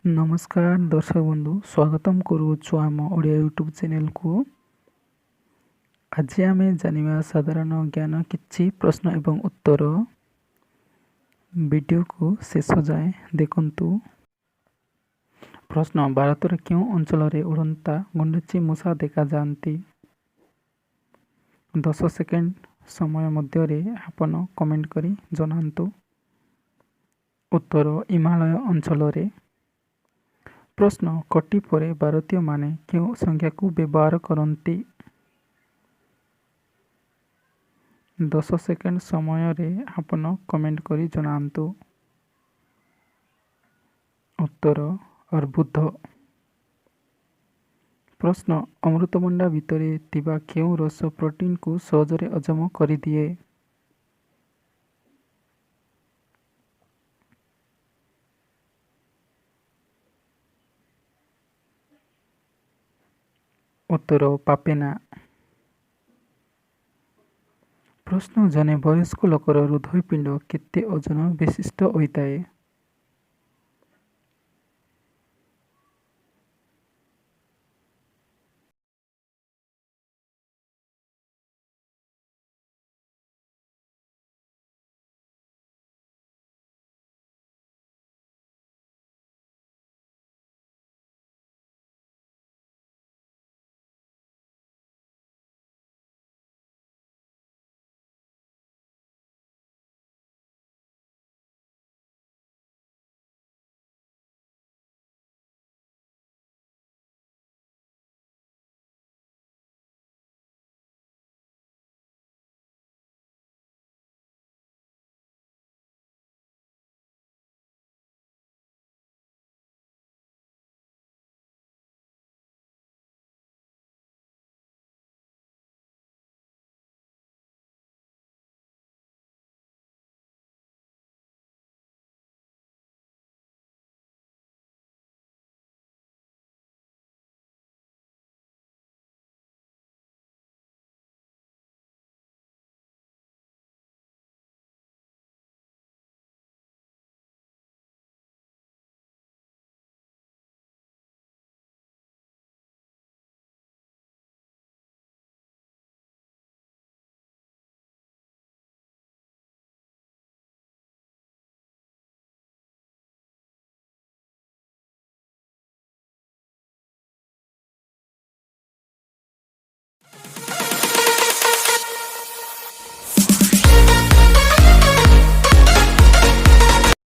नमस्कार दर्शक बंधु स्वागतम करुछु आम ओडिया यूट्यूब चैनल को। आज आम जानिबा साधारण ज्ञान किछि प्रश्न एवं उत्तर। वीडियो को शेष जाए देखंतु। प्रश्न भारतर क्यों अंचल उड़ंता गुंडची मूषा देखा जाती। 10 सेकेंड समय मध्य आपण कमेंट करी जनातु। उत्तर हिमालय अंचल रे। प्रश्न कोटी पर भारतीय माने क्यों संख्या को व्यवहार करती। 10 सेकेंड समय रे आपण कमेंट करी जनातु। उत्तर अर्बुद। प्रश्न अमृतभंडा भितरे तिबा क्यों रस प्रोटीन को सहजरे हजम करि दिए। उत्तर पापेना। प्रश्न जने वयस्क लोकर हृदयपिंड केते ओजन विशिष्ट होता है।